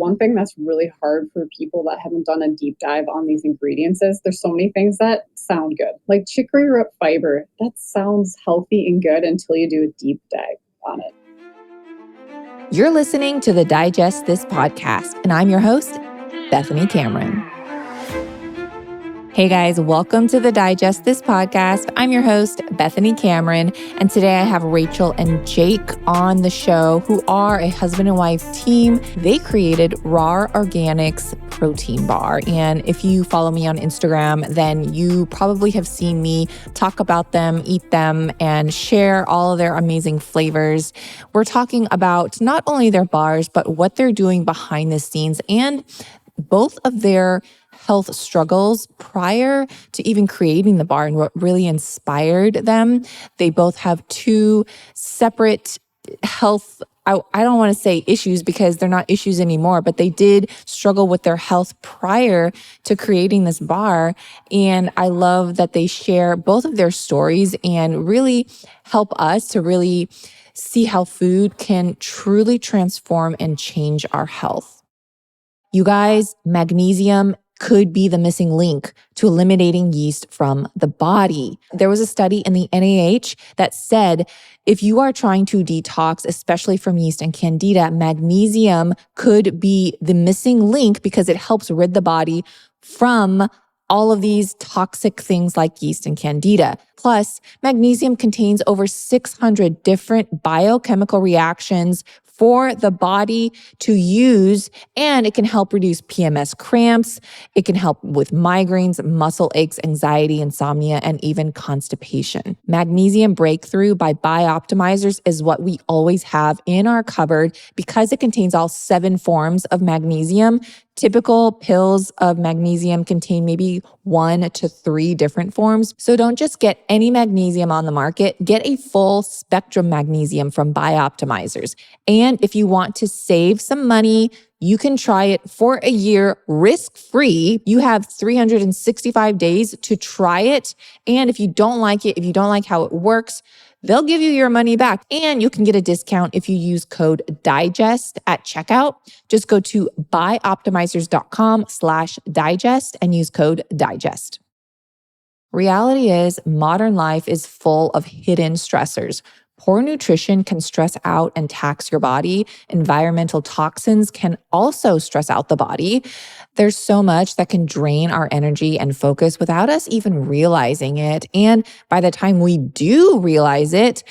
one thing that's really hard for people that haven't done a deep dive on these ingredients is there's so many things that sound good. Like chicory root fiber, that sounds healthy and good until you do a deep dive on it. You're listening to the Digest This podcast, and I'm your host, Bethany Cameron. Hey guys, welcome to the Digest This podcast. I'm your host, Bethany Cameron, and today I have Rachel and Jake on the show, who are a husband and wife team. They created Rawr Organics protein bar. And if you follow me on Instagram, then you probably have seen me talk about them, eat them, and share all of their amazing flavors. We're talking about not only their bars, but what they're doing behind the scenes and both of their health struggles prior to even creating the bar and what really inspired them. They both have two separate health, I don't want to say issues because they're not issues anymore, but they did struggle with their health prior to creating this bar. And I love that they share both of their stories and really help us to really see how food can truly transform and change our health. You guys, magnesium could be the missing link to eliminating yeast from the body. There was a study in the NIH that said if you are trying to detox, especially from yeast and candida, magnesium could be the missing link because it helps rid the body from all of these toxic things like yeast and candida. Plus, magnesium contains over 600 different biochemical reactions for the body to use, and it can help reduce PMS cramps. It can help with migraines, muscle aches, anxiety, insomnia, and even constipation. Magnesium Breakthrough by Bioptimizers is what we always have in our cupboard because it contains all 7 forms of magnesium. Typical pills of magnesium contain maybe 1 to 3 different forms. So don't just get any magnesium on the market, get a full spectrum magnesium from Bioptimizers. And if you want to save some money, you can try it for a year risk-free. You have 365 days to try it. And if you don't like it, if you don't like how it works, they'll give you your money back, and you can get a discount if you use code DIGEST at checkout. Just go to bioptimizers.com/digest and use code DIGEST. Reality is, modern life is full of hidden stressors. Poor nutrition can stress out and tax your body. Environmental toxins can also stress out the body. There's so much that can drain our energy and focus without us even realizing it. And by the time we do realize it,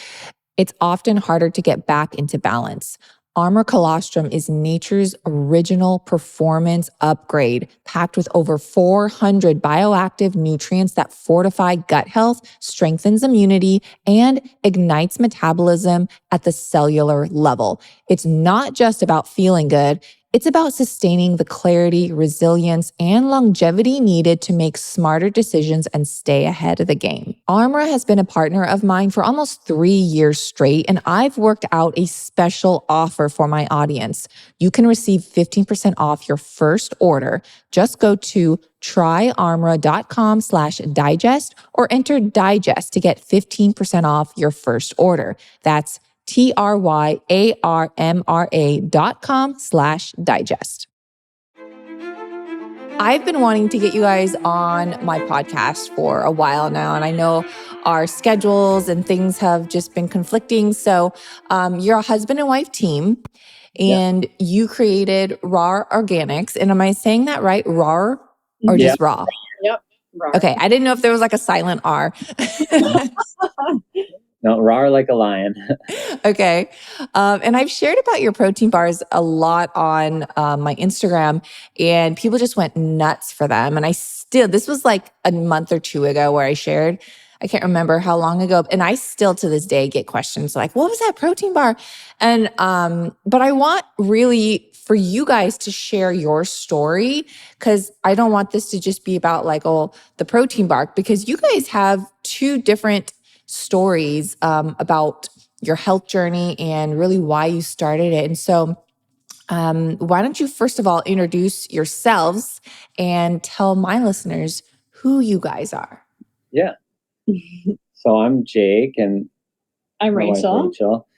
it's often harder to get back into balance. Armor Colostrum is nature's original performance upgrade, packed with over 400 bioactive nutrients that fortify gut health, strengthens immunity, and ignites metabolism at the cellular level. It's not just about feeling good. It's about sustaining the clarity, resilience, and longevity needed to make smarter decisions and stay ahead of the game. Armra has been a partner of mine for almost 3 years straight, and I've worked out a special offer for my audience. You can receive 15% off your first order. Just go to tryarmra.com/digest or enter digest to get 15% off your first order. That's tryarmra.com/digest. I've been wanting to get you guys on my podcast for a while now, and I know our schedules and things have just been conflicting. So you're a husband and wife team, and you created Rawr Organics. And am I saying that right? Rawr or just Raw? Yep. Rawr. Okay. I didn't know if there was like a silent R. No, Rawr like a lion. Okay. And I've shared about your protein bars a lot on my Instagram, and people just went nuts for them. And this was like a month or 2 ago where I shared. I can't remember how long ago. And I still to this day get questions like, what was that protein bar? And, but I want really for you guys to share your story, because I don't want this to just be about like, oh, the protein bar, because you guys have 2 different stories about your health journey and really why you started it. And so why don't you first of all introduce yourselves and tell my listeners who you guys are? Yeah. So I'm Jake and I'm my wife Rachel. Rachel.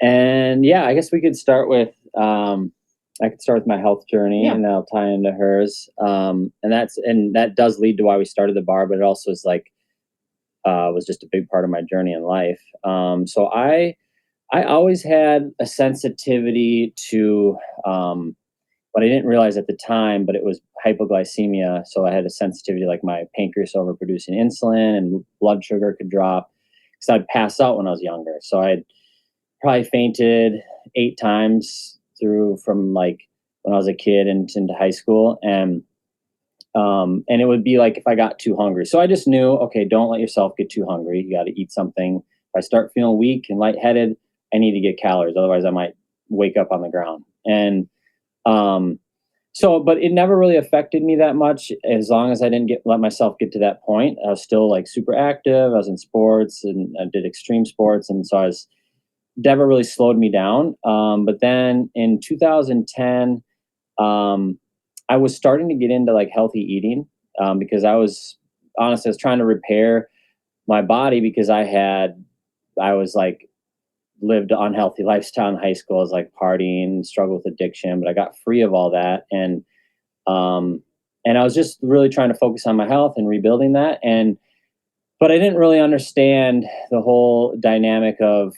And yeah, I guess we could start with I could start with my health journey, Yeah. and I'll tie into hers. And that does lead to why we started the bar, but it also is like was just a big part of my journey in life. I always had a sensitivity to what I didn't realize at the time, but it was hypoglycemia. So I had a sensitivity, like my pancreas overproducing insulin and blood sugar could drop because I'd pass out when I was younger. So I'd probably fainted 8 times through from like when I was a kid and into high school. And it would be like if I got too hungry. So I just knew, okay, don't let yourself get too hungry. You got to eat something. If I start feeling weak and lightheaded, I need to get calories. Otherwise, I might wake up on the ground. And but it never really affected me that much as long as I didn't let myself get to that point. I was still like super active. I was in sports and I did extreme sports. And so I was never really slowed me down. But then in 2010, I was starting to get into like healthy eating because I was honestly I was trying to repair my body because I was like lived an unhealthy lifestyle in high school. I was like partying, struggled with addiction, but I got free of all that, and I was just really trying to focus on my health and rebuilding that. But I didn't really understand the whole dynamic of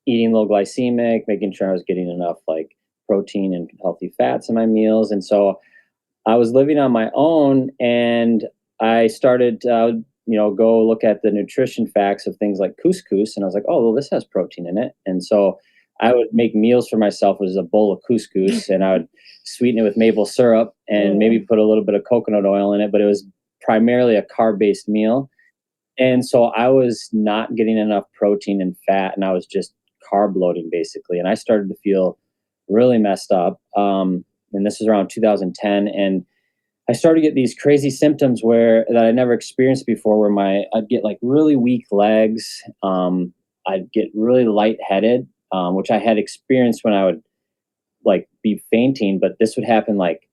eating low glycemic, making sure I was getting enough like protein and healthy fats in my meals. And so I was living on my own, and I started, go look at the nutrition facts of things like couscous, and I was like, oh, well, this has protein in it. And so I would make meals for myself. It was a bowl of couscous, and I would sweeten it with maple syrup and maybe put a little bit of coconut oil in it. But it was primarily a carb-based meal, and so I was not getting enough protein and fat, and I was just carb loading basically. And I started to feel really messed up. And this was around 2010, and I started to get these crazy symptoms that I never experienced before, where I'd get like really weak legs. I'd get really lightheaded, which I had experienced when I would like be fainting, but this would happen like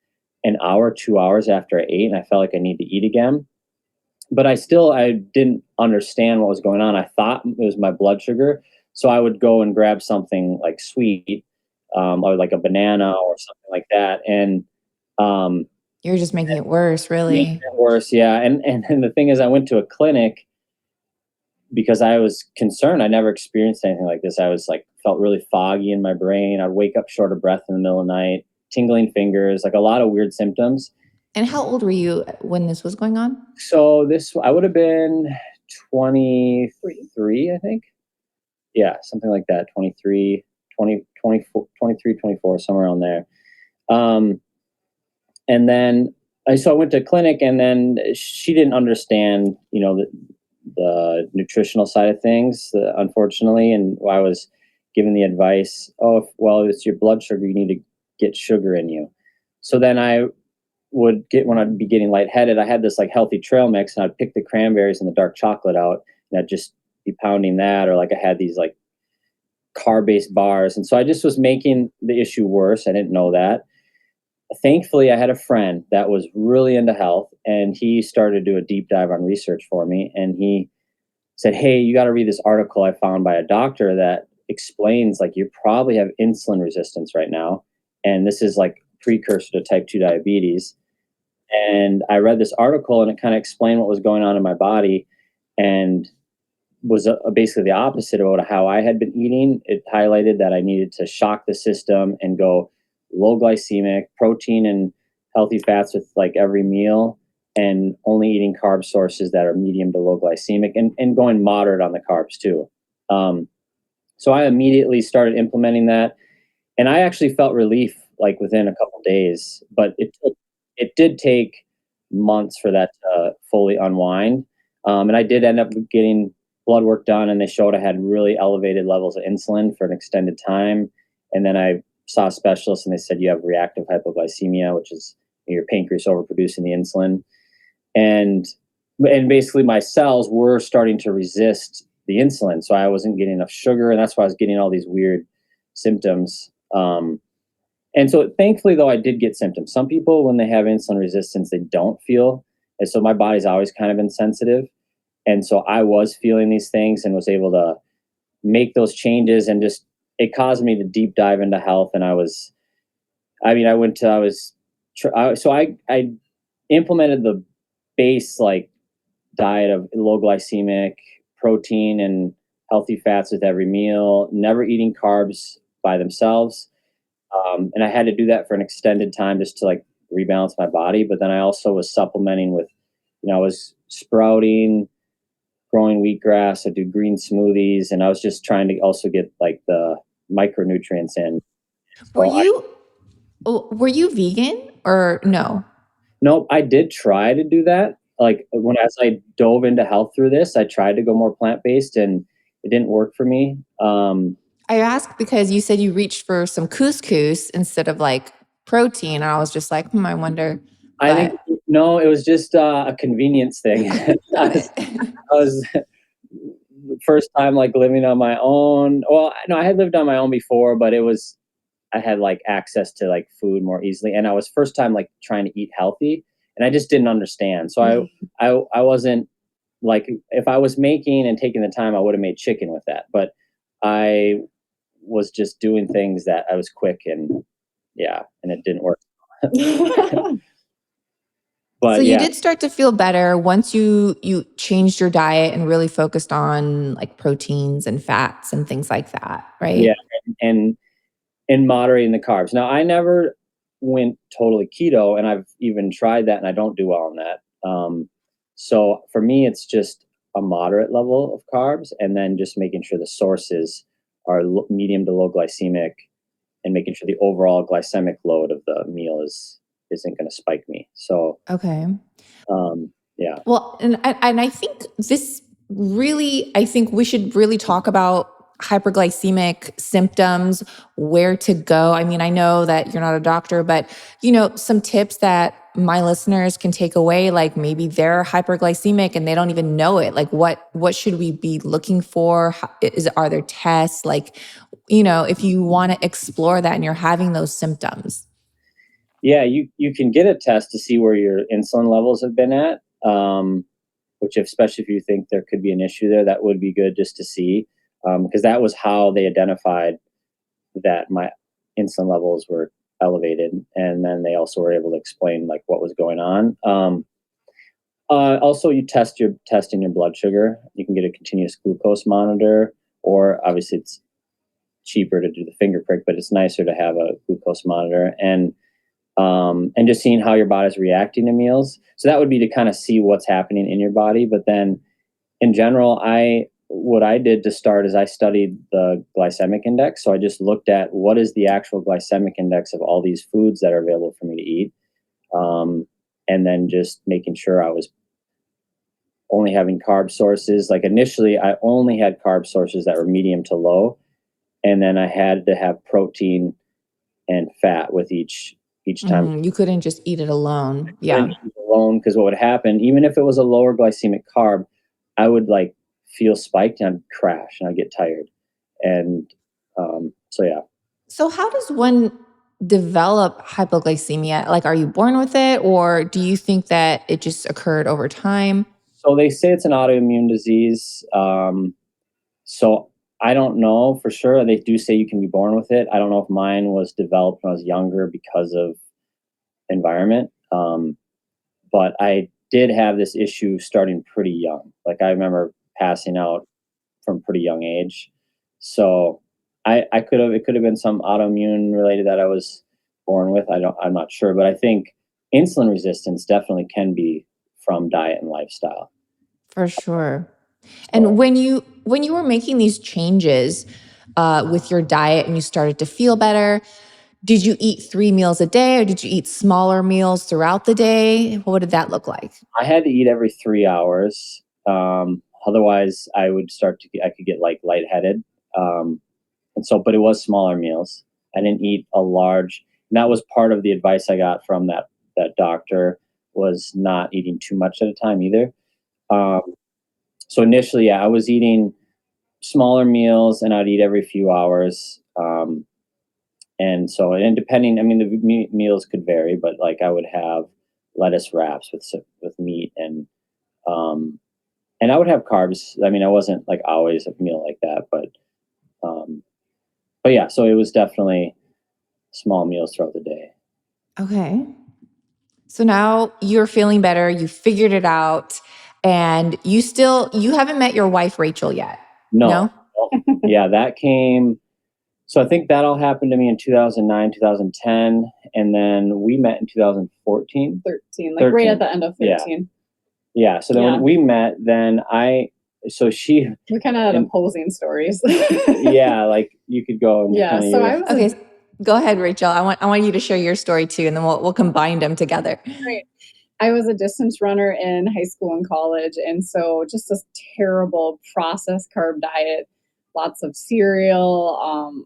an hour, 2 hours after I ate, and I felt like I need to eat again. But I didn't understand what was going on. I thought it was my blood sugar, so I would go and grab something like sweet, or like a banana or something like that, and You're just making it worse, making really. it worse. Yeah, and the thing is, I went to a clinic because I was concerned. I never experienced anything like this. I was like felt really foggy in my brain. I'd wake up short of breath in the middle of the night, tingling fingers, like a lot of weird symptoms. And how old were you when this was going on? So I would have been 23, I think. Yeah, something like that. 23, 20, 24, 23, 24, somewhere around there. And then I went to clinic, and then she didn't understand, the nutritional side of things, unfortunately. And I was given the advice, oh, well, it's your blood sugar. You need to get sugar in you. So then when I'd be getting lightheaded, I had this like healthy trail mix, and I'd pick the cranberries and the dark chocolate out, and I'd just be pounding that. Or like I had these like carb-based bars. And so I just was making the issue worse. I didn't know that. Thankfully, I had a friend that was really into health, and he started to do a deep dive on research for me. And he said, hey, you got to read this article I found by a doctor that explains like you probably have insulin resistance right now. And this is like precursor to type 2 diabetes. And I read this article, and it kind of explained what was going on in my body, and was basically the opposite of how I had been eating. It highlighted that I needed to shock the system and go low glycemic, protein and healthy fats with like every meal, and only eating carb sources that are medium to low glycemic, and going moderate on the carbs too. So I immediately started implementing that, and I actually felt relief like within a couple days, but it did take months for that to fully unwind. And I did end up getting blood work done, and they showed I had really elevated levels of insulin for an extended time. And then I saw a specialist, and they said you have reactive hypoglycemia, which is your pancreas overproducing the insulin. And basically my cells were starting to resist the insulin. So I wasn't getting enough sugar, and that's why I was getting all these weird symptoms. And so thankfully, though, I did get symptoms. Some people, when they have insulin resistance, they don't feel. And so my body's always kind of insensitive. And so I was feeling these things and was able to make those changes, and just it caused me to deep dive into health. And I was I mean, I implemented the base like diet of low glycemic protein and healthy fats with every meal, never eating carbs by themselves. And I had to do that for an extended time just to like rebalance my body. But then I also was supplementing with, I was sprouting, growing wheatgrass. I do green smoothies, and I was just trying to also get like the micronutrients in. Were So you were you vegan or no? nope, I did try to do that. Like as I dove into health through this, I tried to go more plant based, and it didn't work for me. I asked because you said you reached for some couscous instead of like protein. And I was just like, I wonder. I think But no, it was just a convenience thing. I was first time like living on my own. Well, no, I had lived on my own before, but I had like access to like food more easily, and I was first time like trying to eat healthy, and I just didn't understand. So I wasn't like, if I was making and taking the time, I would have made chicken with that, but I was just doing things that I was quick and and it didn't work. But so you yeah, did start to feel better once you changed your diet and really focused on like proteins and fats and things like that, right? yeah, and moderating the carbs. Now, I never went totally keto, and I've even tried that, and I don't do well on that. So for me, it's just a moderate level of carbs, and then just making sure the sources are medium to low glycemic, and making sure the overall glycemic load of the meal isn't going to spike me. So Okay. yeah, Well, and I think I think we should really talk about hyperglycemic symptoms, where to go. I mean, I know that you're not a doctor, but some tips that my listeners can take away, like maybe they're hyperglycemic and they don't even know it. Like what should we be looking for? Are there tests? Like, if you want to explore that and you're having those symptoms. yeah, you can get a test to see where your insulin levels have been at. Which, especially if you think there could be an issue there, that would be good just to see, because that was how they identified that my insulin levels were elevated, and then they also were able to explain like what was going on. Also, you testing your blood sugar. You can get a continuous glucose monitor, or obviously it's cheaper to do the finger prick, but it's nicer to have a glucose monitor, and just seeing how your body's reacting to meals. So that would be to kind of see what's happening in your body. But then in general, what I did to start is I studied the glycemic index. So I just looked at what is the actual glycemic index of all these foods that are available for me to eat. And then just making sure I was only having carb sources. Like initially, I only had carb sources that were medium to low. And then I had to have protein and fat with each time. You couldn't just eat it alone. Yeah. Alone, because what would happen, even if it was a lower glycemic carb, I would like feel spiked and I'd crash and I'd get tired. And so yeah. So how does one develop hypoglycemia? Like, are you born with it, or do you think that it just occurred over time? So they say it's an autoimmune disease. So I don't know for sure. They do say you can be born with it. I don't know if mine was developed when I was younger because of environment. But I did have this issue starting pretty young. Like I remember passing out from pretty young age. So it could have been some autoimmune related that I was born with. I'm not sure, but I think insulin resistance definitely can be from diet and lifestyle. For sure. So, And when you were making these changes with your diet and you started to feel better, did you eat 3 meals a day, or did you eat smaller meals throughout the day? What did that look like? I had to eat every 3 hours. Otherwise I could get like lightheaded. But it was smaller meals. I didn't eat a large, and that was part of the advice I got from that doctor, was not eating too much at a time either. So initially, I was eating smaller meals, and I'd eat every few hours. And depending, I mean, the meals could vary, but like I would have lettuce wraps with meat, and I would have carbs. I mean, I wasn't like always a meal like that, but yeah. So it was definitely small meals throughout the day. Okay. So now you're feeling better. You figured it out, and you haven't met your wife, Rachel, yet. No. Yeah, that came. So I think that all happened to me in 2009, 2010. And then we met in 2014. 13, like 13. Right at the end of 13. Yeah. So then when we met, then we kind of had opposing stories. Yeah. Like you could go. And okay. Go ahead, Rachel. I want you to share your story too, and then we'll combine them together. Right. I was a distance runner in high school and college. And so just this terrible processed carb diet, lots of cereal,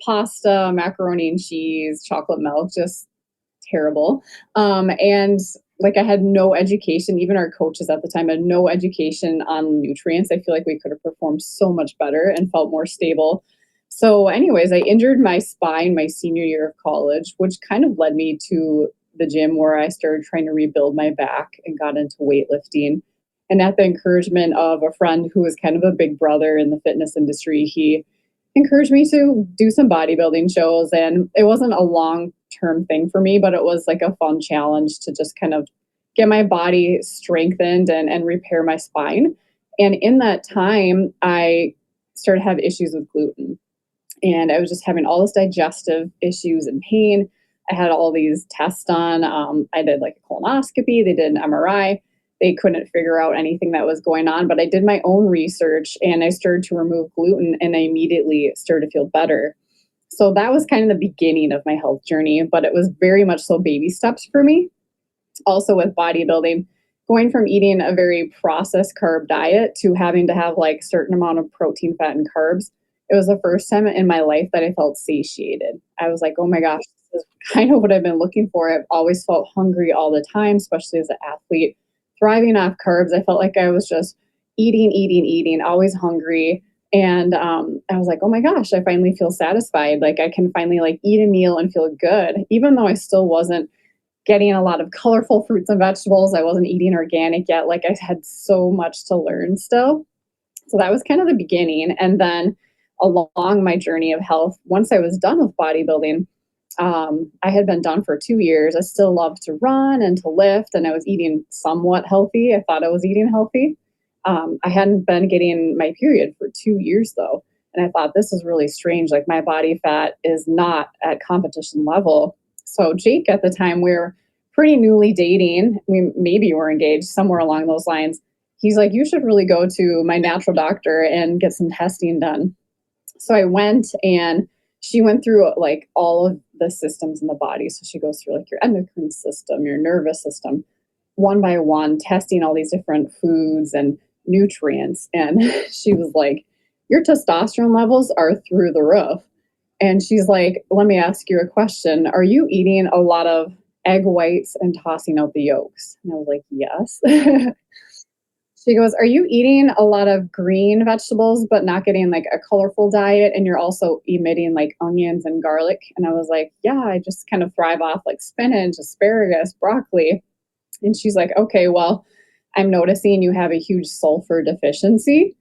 pasta, macaroni and cheese, chocolate milk, just terrible. And like I had no education, even our coaches at the time had no education on nutrients. I feel like we could have performed so much better and felt more stable. So anyways, I injured my spine my senior year of college, which kind of led me to the gym where I started trying to rebuild my back and got into weightlifting. And at the encouragement of a friend who was kind of a big brother in the fitness industry, he encouraged me to do some bodybuilding shows. And it wasn't a long-term thing for me, but it was like a fun challenge to just kind of get my body strengthened and repair my spine. And in that time, I started to have issues with gluten. And I was just having all this digestive issues and pain. I had all these tests done. I did like a colonoscopy. They did an MRI. They couldn't figure out anything that was going on, but I did my own research and I started to remove gluten and I immediately started to feel better. So that was kind of the beginning of my health journey, but it was very much so baby steps for me. Also with bodybuilding, going from eating a very processed carb diet to having to have like a certain amount of protein, fat, and carbs. It was the first time in my life that I felt satiated. I was like, oh my gosh, this is kind of what I've been looking for. I've always felt hungry all the time, especially as an athlete. Thriving off carbs, I felt like I was just eating, always hungry. And I was like, oh my gosh, I finally feel satisfied. Like I can finally like eat a meal and feel good, even though I still wasn't getting a lot of colorful fruits and vegetables. I wasn't eating organic yet. Like I had so much to learn still. So that was kind of the beginning. And then along my journey of health, once I was done with bodybuilding, I had been done for 2 years. I still loved to run and to lift, and I was eating somewhat healthy. I thought I was eating healthy. I hadn't been getting my period for 2 years though. And I thought this is really strange. Like my body fat is not at competition level. So Jake at the time, we were pretty newly dating. We maybe were engaged somewhere along those lines. He's like, you should really go to my natural doctor and get some testing done. So I went and she went through like all of the systems in the body. So she goes through like your endocrine system, your nervous system, one by one, testing all these different foods and nutrients. And she was like, your testosterone levels are through the roof. And she's like, let me ask you a question. Are you eating a lot of egg whites and tossing out the yolks? And I was like, yes. She goes, are you eating a lot of green vegetables, but not getting like a colorful diet? And you're also emitting like onions and garlic. And I was like, yeah, I just kind of thrive off like spinach, asparagus, broccoli. And she's like, okay, well, I'm noticing you have a huge sulfur deficiency.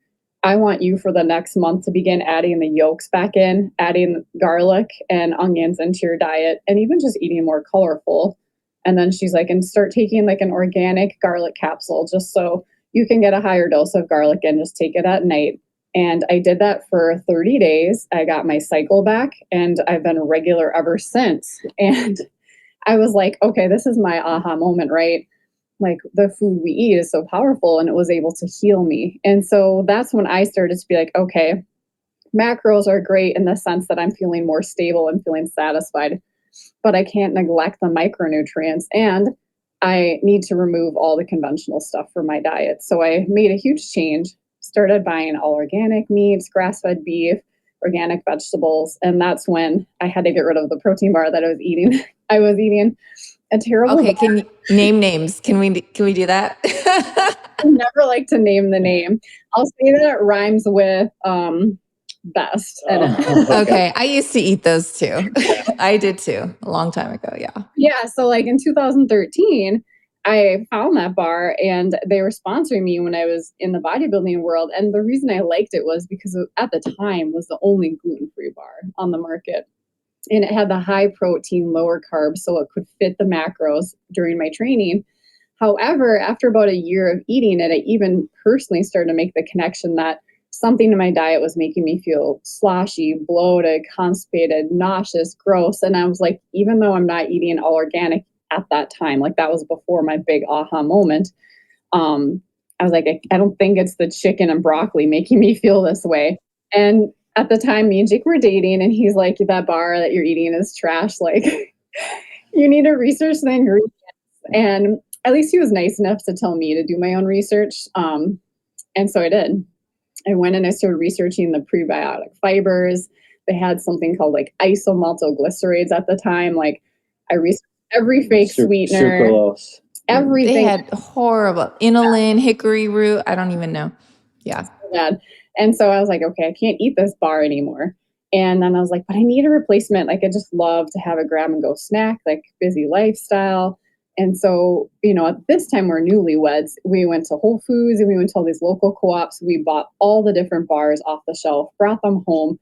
I want you for the next month to begin adding the yolks back in, adding garlic and onions into your diet, and even just eating more colorful. And then she's like, and start taking like an organic garlic capsule just so you can get a higher dose of garlic and just take it at night. And I did that for 30 days. I got my cycle back and I've been regular ever since. And I was like, okay, this is my aha moment, right? Like the food we eat is so powerful and it was able to heal me. And so that's when I started to be like, okay, macros are great in the sense that I'm feeling more stable and feeling satisfied, but I can't neglect the micronutrients and I need to remove all the conventional stuff from my diet. So I made a huge change, started buying all organic meats, grass-fed beef, organic vegetables. And that's when I had to get rid of the protein bar that I was eating. I was eating a terrible Okay, can you name names? Can we do that? I never like to name the name. I'll say that it rhymes with best. Okay, I used to eat those too. I did too, a long time ago, yeah. Yeah, so like in 2013, I found that bar and they were sponsoring me when I was in the bodybuilding world. And the reason I liked it was because at the time was the only gluten-free bar on the market. and it had the high protein, lower carbs, so it could fit the macros during my training. However, after about a year of eating it, I even personally started to make the connection that something in my diet was making me feel sloshy, bloated, constipated, nauseous, gross. And I was like, even though I'm not eating all organic at that time, like that was before my big aha moment, I was like, I don't think it's the chicken and broccoli making me feel this way. And at the time, me and Jake were dating, and he's like, that bar that you're eating is trash. Like, you need to research the ingredients. And at least he was nice enough to tell me to do my own research. And so I did. I went and I started researching the prebiotic fibers. They had something called like isomaltoglycerides at the time. Like, I researched every fake sweetener. Sucralose. Everything. They had horrible inulin, hickory root. I don't even know. Yeah. So bad. And so I was like, okay, I can't eat this bar anymore. And then I was like, but I need a replacement. Like, I just love to have a grab and go snack, like busy lifestyle. And so, at this time we're newlyweds. We went to Whole Foods and we went to all these local co-ops. We bought all the different bars off the shelf, brought them home,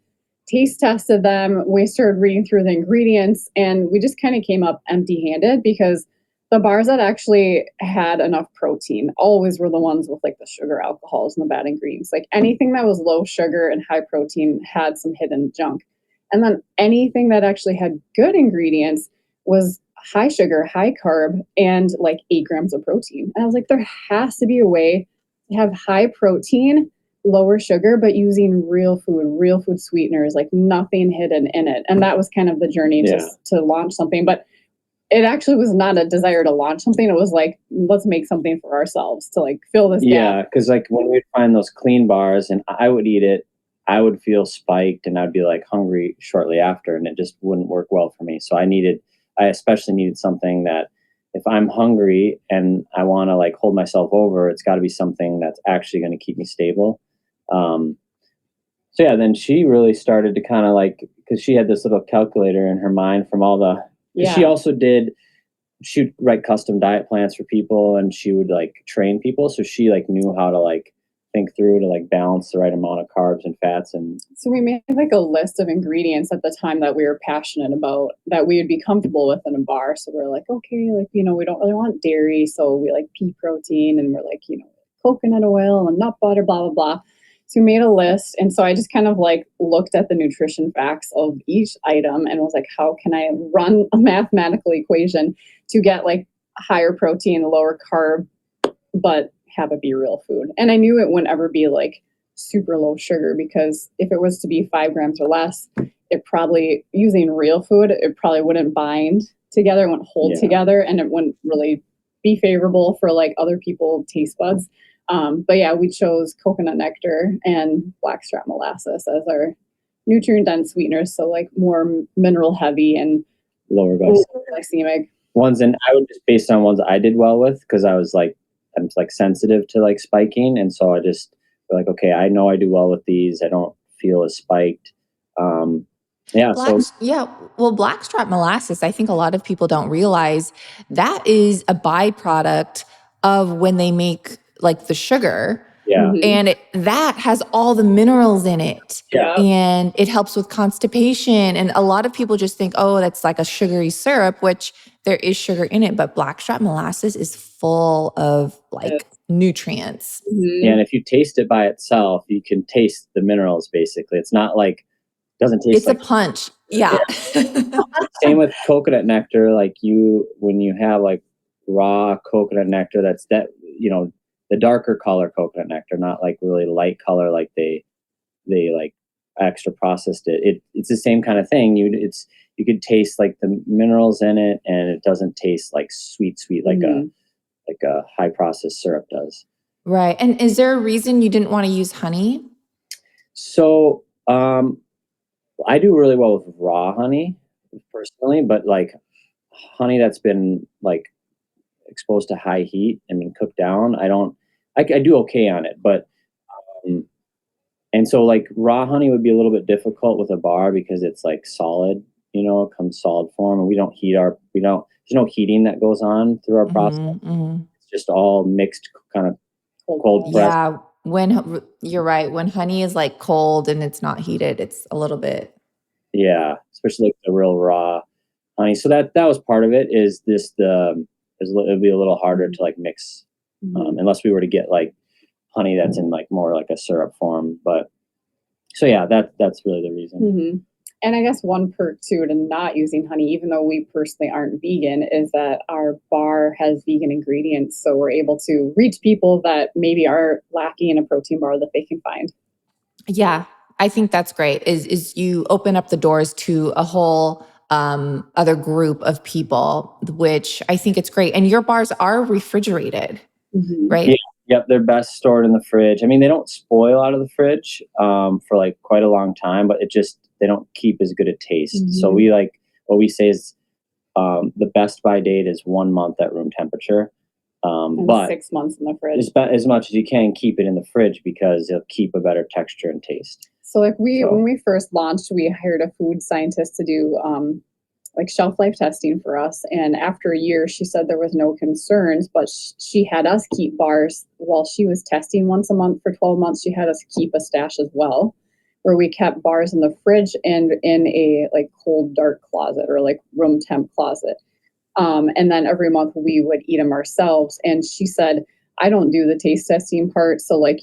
taste tested them. We started reading through the ingredients, and we just kind of came up empty-handed because the bars that actually had enough protein always were the ones with like the sugar, alcohols, and the bad ingredients. Like anything that was low sugar and high protein had some hidden junk. And then anything that actually had good ingredients was high sugar, high carb, and like 8 grams of protein. And I was like, there has to be a way to have high protein, lower sugar, but using real food sweeteners, like nothing hidden in it. And that was kind of the journey to launch something. But it actually was not a desire to launch something. It was like, let's make something for ourselves to like fill this gap. Yeah, because like when we'd find those clean bars and I would eat it, I would feel spiked and I'd be like hungry shortly after, and it just wouldn't work well for me. So I especially needed something that if I'm hungry and I want to like hold myself over, it's got to be something that's actually going to keep me stable. So yeah, then she really started to kind of like, because she had this little calculator in her mind from all the, she would write custom diet plans for people, and she would like train people. So she like knew how to like think through to like balance the right amount of carbs and fats. And so we made like a list of ingredients at the time that we were passionate about, that we would be comfortable with in a bar. So we're like, okay, like, we don't really want dairy. So we like pea protein, and we're like, coconut oil and nut butter, blah, blah, blah. So we made a list. And so I just kind of like looked at the nutrition facts of each item and was like, how can I run a mathematical equation to get like higher protein, lower carb, but have it be real food? And I knew it wouldn't ever be like super low sugar, because if it was to be 5 grams or less, it probably, using real food, it probably wouldn't bind together, it wouldn't hold together, and it wouldn't really be favorable for like other people's taste buds. But yeah, we chose coconut nectar and blackstrap molasses as our nutrient dense sweeteners. So like more mineral heavy and lower glycemic ones. And I would just, based on ones I did well with, because I'm like sensitive to like spiking. And so I just like, okay, I know I do well with these. I don't feel as spiked. Well, blackstrap molasses, I think a lot of people don't realize that is a byproduct of when they make like the sugar. Yeah. And that has all the minerals in it. Yeah. And it helps with constipation. And a lot of people just think, oh, that's like a sugary syrup, which there is sugar in it. But blackstrap molasses is full of like nutrients. Yeah, and if you taste it by itself, you can taste the minerals basically. It's not like, doesn't taste it's like a punch. Yeah. Same with coconut nectar. Like when you have like raw coconut nectar, the darker color coconut nectar, not like really light color, like they like extra processed it. It's the same kind of thing. You could taste like the minerals in it, and it doesn't taste like sweet like a high processed syrup does. Right. And is there a reason you didn't want to use honey? So I do really well with raw honey personally, but like honey that's been like exposed to high heat and been cooked down, I do okay on it. But and so like raw honey would be a little bit difficult with a bar, because it's like solid, it comes solid form, and there's no heating that goes on through our process. It's just all mixed kind of cold press. Yeah, you're right. When honey is like cold and it's not heated, it's a little bit. Yeah, it's especially like the real raw honey. So that was part of it. Is this it'd be a little harder to like mix, unless we were to get like honey that's in like more like a syrup form. But so yeah, that's really the reason. Mm-hmm. And I guess one perk too to not using honey, even though we personally aren't vegan, is that our bar has vegan ingredients. So we're able to reach people that maybe are lacking in a protein bar that they can find. Yeah, I think that's great. Is you open up the doors to a whole other group of people, which I think it's great. And your bars are refrigerated, right? Yeah. Yep, they're best stored in the fridge. I mean, they don't spoil out of the fridge for like quite a long time, but they don't keep as good a taste. So we like what we say is the best by date is 1 month at room temperature. But 6 months in the fridge. As much as you can, keep it in the fridge because it'll keep a better texture and taste. So like when we first launched, we hired a food scientist to do like shelf life testing for us. And after a year, she said there was no concerns, but she had us keep bars while she was testing once a month for 12 months. She had us keep a stash as well, where we kept bars in the fridge and in a like cold, dark closet or like room temp closet. And then every month we would eat them ourselves. And she said, I don't do the taste testing part. So like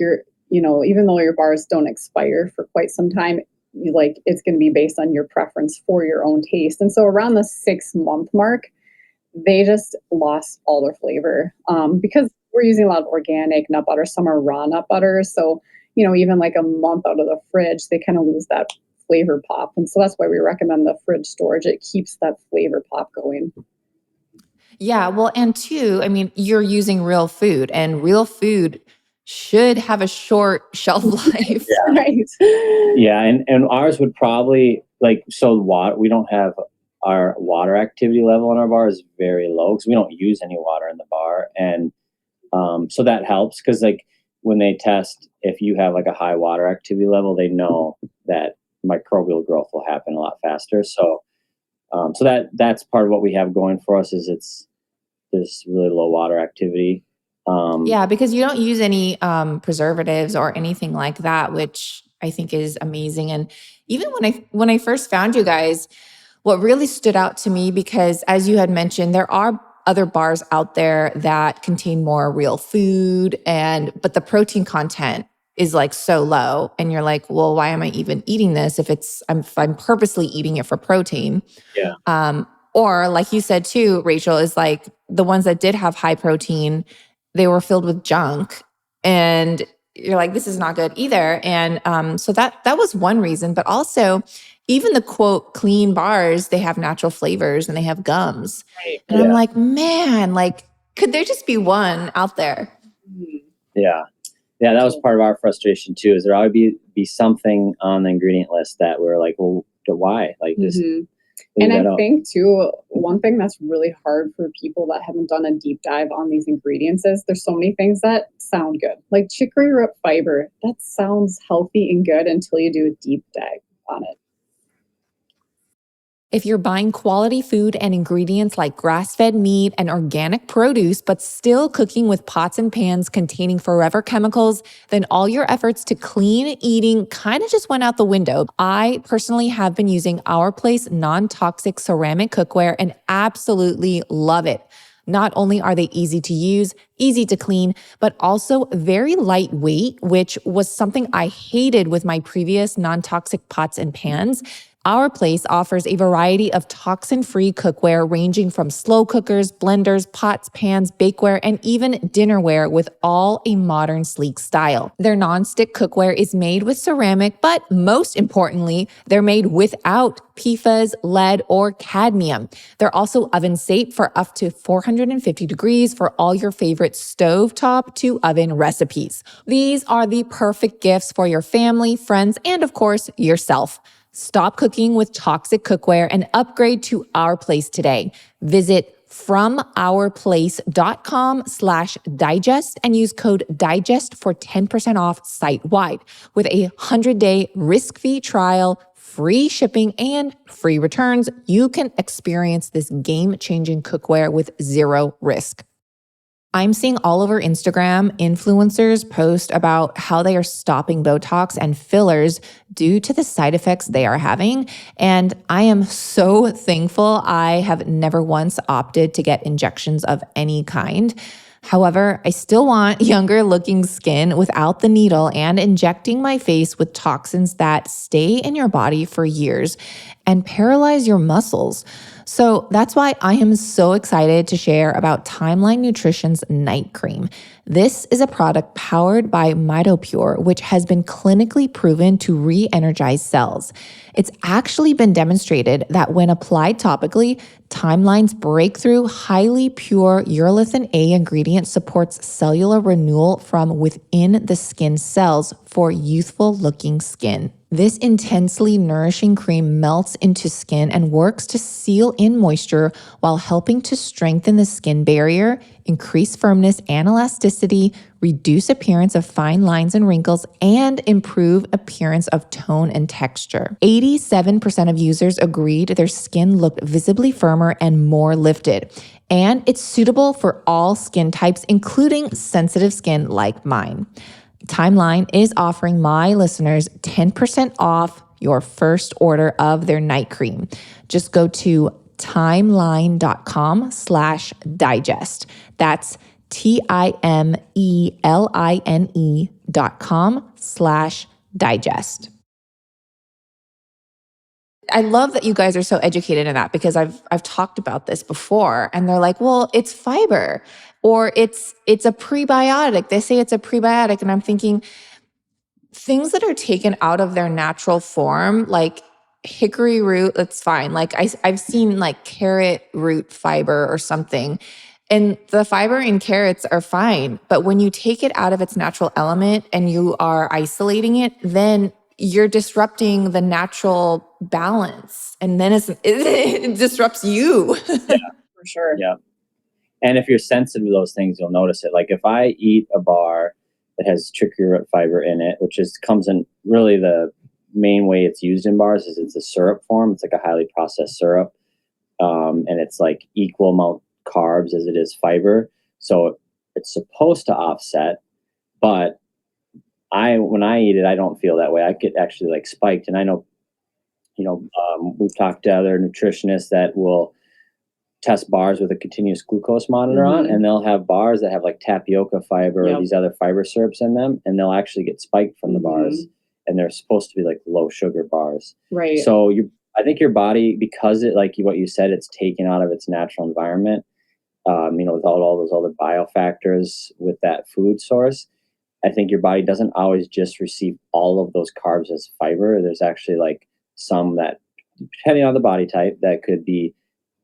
even though your bars don't expire for quite some time, it's going to be based on your preference for your own taste. And so around the 6 month mark, they just lost all their flavor because we're using a lot of organic nut butter. Some are raw nut butters. So, even like a month out of the fridge, they kind of lose that flavor pop. And so that's why we recommend the fridge storage. It keeps that flavor pop going. Yeah, well, and two, I mean, you're using real food, and real food should have a short shelf life. Yeah. Right. Yeah, and ours would probably we don't have our water activity level in our bar is very low because we don't use any water in the bar, and so that helps because like when they test, if you have like a high water activity level, they know that microbial growth will happen a lot faster. So that's part of what we have going for us is there's really low water activity. Yeah, because you don't use any preservatives or anything like that, which I think is amazing. And even when I first found you guys, what really stood out to me, because as you had mentioned, there are other bars out there that contain more real food, but the protein content is like so low, and you're like, well, why am I even eating this if I'm purposely eating it for protein? Yeah. Or like you said too, Rachel, is like the ones that did have high protein, they were filled with junk, and you're like, this is not good either. And so that was one reason, but also even the quote clean bars, they have natural flavors and they have gums. Right. And I'm like, man, like, could there just be one out there? Yeah. Yeah, that was part of our frustration too, is there always be something on the ingredient list that we're like, well, why? Like just and I think too, one thing that's really hard for people that haven't done a deep dive on these ingredients is there's so many things that sound good. Like chicory root fiber, that sounds healthy and good until you do a deep dive on it. If you're buying quality food and ingredients like grass-fed meat and organic produce, but still cooking with pots and pans containing forever chemicals, then all your efforts to clean eating kind of just went out the window. I personally have been using Our Place non-toxic ceramic cookware and absolutely love it. Not only are they easy to use, easy to clean, but also very lightweight, which was something I hated with my previous non-toxic pots and pans. Our Place offers a variety of toxin-free cookware ranging from slow cookers, blenders, pots, pans, bakeware, and even dinnerware with all a modern, sleek style. Their non-stick cookware is made with ceramic, but most importantly, they're made without PFAS, lead, or cadmium. They're also oven safe for up to 450 degrees for all your favorite stovetop to oven recipes. These are the perfect gifts for your family, friends, and of course, yourself. Stop cooking with toxic cookware and upgrade to Our Place today. Visit FromOurPlace.com/digest and use code DIGEST for 10% off site-wide with a 100-day risk-free trial, free shipping, and free returns. You can experience this game-changing cookware with zero risk. I'm seeing all over Instagram influencers post about how they are stopping Botox and fillers due to the side effects they are having. And I am so thankful I have never once opted to get injections of any kind. However, I still want younger looking skin without the needle and injecting my face with toxins that stay in your body for years and paralyze your muscles. So that's why I am so excited to share about Timeline Nutrition's night cream. This is a product powered by MitoPure, which has been clinically proven to re-energize cells. It's actually been demonstrated that when applied topically, Timeline's breakthrough highly pure urolithin A ingredient supports cellular renewal from within the skin cells for youthful looking skin. This intensely nourishing cream melts into skin and works to seal in moisture while helping to strengthen the skin barrier, increase firmness and elasticity, reduce appearance of fine lines and wrinkles, and improve appearance of tone and texture. 87% of users agreed their skin looked visibly firmer and more lifted. And it's suitable for all skin types, including sensitive skin like mine. Timeline is offering my listeners 10% off your first order of their night cream. Just go to timeline.com/digest. That's timeline.com/digest. I love that you guys are so educated in that because I've talked about this before and they're like, well, it's fiber or it's a prebiotic. They say it's a prebiotic. And I'm thinking things that are taken out of their natural form, like hickory root, that's fine. Like I've seen like carrot root fiber or something. And the fiber in carrots are fine. But when you take it out of its natural element and you are isolating it, then you're disrupting the natural balance. And then it disrupts you. Yeah, For sure. yeah. And if you're sensitive to those things, you'll notice it. Like if I eat a bar that has chicory root fiber in it, which comes in really the main way it's used in bars is it's a syrup form. It's like a highly processed syrup. And it's like equal amount carbs as it is fiber. So it's supposed to offset, but when I eat it, I don't feel that way. I get actually like spiked. And I know, we've talked to other nutritionists that will test bars with a continuous glucose monitor on, and they'll have bars that have like tapioca fiber or these other fiber syrups in them, and they'll actually get spiked from the bars, and they're supposed to be like low sugar bars. Right. So I think your body, because it, like what you said, it's taken out of its natural environment, with all those other biofactors with that food source, I think your body doesn't always just receive all of those carbs as fiber. There's actually like some that, depending on the body type, that could be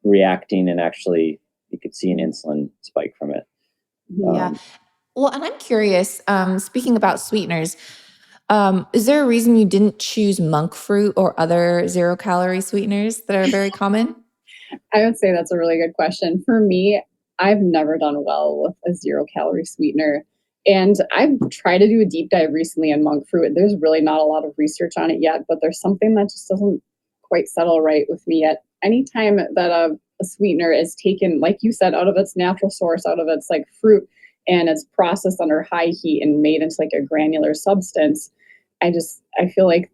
reacting, and actually you could see an insulin spike from it. Yeah. Well, and I'm curious, speaking about sweeteners, is there a reason you didn't choose monk fruit or other 0-calorie sweeteners that are very common? I would say that's a really good question. For me, I've never done well with a 0-calorie sweetener. And I've tried to do a deep dive recently on monk fruit. There's really not a lot of research on it yet, but there's something that just doesn't quite settle right with me yet. Anytime that a sweetener is taken, like you said, out of its natural source, out of its like fruit, and it's processed under high heat and made into like a granular substance, I feel like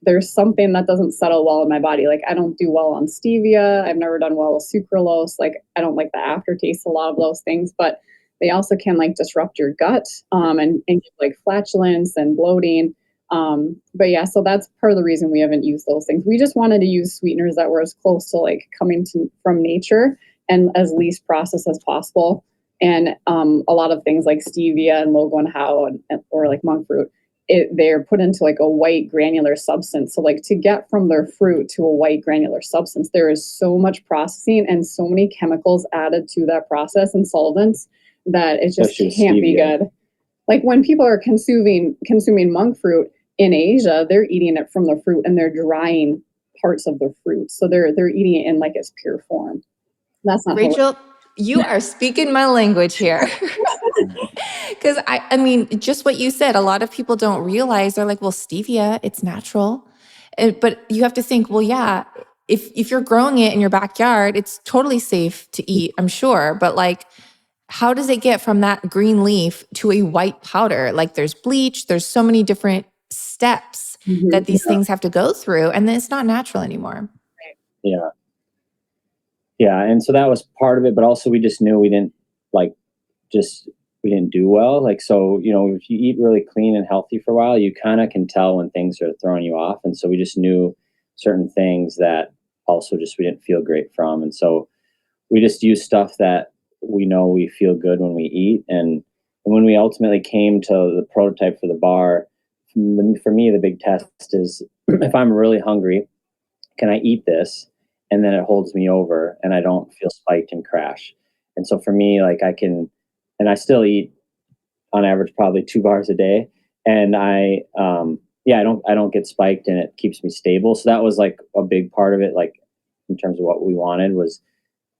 there's something that doesn't settle well in my body. Like I don't do well on stevia. I've never done well with sucralose. Like I don't like the aftertaste of a lot of those things, but they also can like disrupt your gut and give like flatulence and bloating. But yeah, so that's part of the reason we haven't used those things. We just wanted to use sweeteners that were as close to like coming from nature and as least processed as possible. And a lot of things like stevia and low guanhao or like monk fruit, they're put into like a white granular substance. So like to get from their fruit to a white granular substance, there is so much processing and so many chemicals added to that process and solvents that it just can't be good. Like when people are consuming monk fruit in Asia, they're eating it from the fruit and they're drying parts of the fruit. So they're eating it in like its pure form. That's not Rachel, you are speaking my language here. Because I mean, just what you said, a lot of people don't realize. They're like, well, stevia, it's natural. But you have to think, well, yeah, if you're growing it in your backyard, it's totally safe to eat, I'm sure. But like how does it get from that green leaf to a white powder? Like there's bleach, there's so many different steps that these things have to go through, and then it's not natural anymore. Yeah. Yeah. And so that was part of it, but also we just knew we didn't we didn't do well. Like, so, if you eat really clean and healthy for a while, you kind of can tell when things are throwing you off. And so we just knew certain things that also just we didn't feel great from. And so we just use stuff that we know we feel good when we eat. And when we ultimately came to the prototype for the bar, for me, the big test is if I'm really hungry, can I eat this? And then it holds me over and I don't feel spiked and crash. And so for me, like and I still eat on average probably 2 bars a day. And I don't get spiked and it keeps me stable. So that was like a big part of it. Like in terms of what we wanted was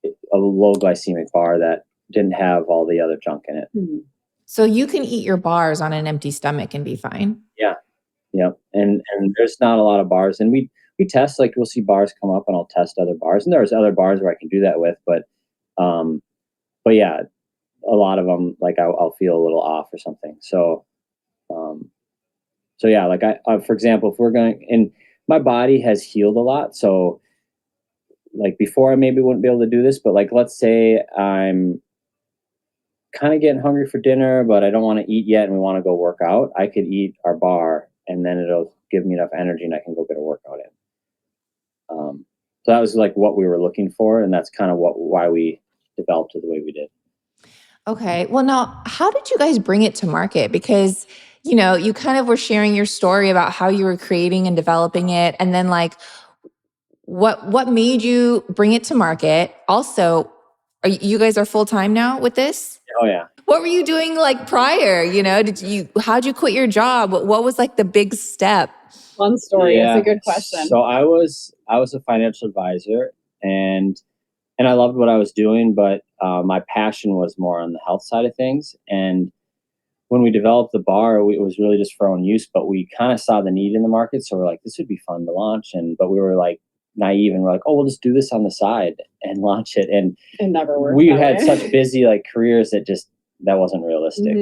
a low glycemic bar that didn't have all the other junk in it. So you can eat your bars on an empty stomach and be fine. Yeah. Yep. And there's not a lot of bars. And we test, like we'll see bars come up and I'll test other bars. And there's other bars where I can do that with, but yeah, a lot of them, like I'll feel a little off or something. So yeah, like I for example, if we're going, and my body has healed a lot. So like before I maybe wouldn't be able to do this, but like, let's say I'm kind of getting hungry for dinner, but I don't want to eat yet and we want to go work out. I could eat our bar and then it'll give me enough energy and I can go get a workout in. So that was like what we were looking for. And that's kind of why we developed it the way we did. Okay. Well, now, how did you guys bring it to market? Because, you kind of were sharing your story about how you were creating and developing it. And then like, what made you bring it to market? Also, you guys are full-time now with this? Oh yeah. What were you doing like prior? How'd you quit your job? What was like the big step? Fun story. Yeah. It's a good question. So I was a financial advisor and I loved what I was doing, but my passion was more on the health side of things. And when we developed the bar, it was really just for our own use, but we kind of saw the need in the market. So we're like, this would be fun to launch. But we were like naive and we're like, oh, we'll just do this on the side and launch it. And it never worked. We had such busy like careers that wasn't realistic.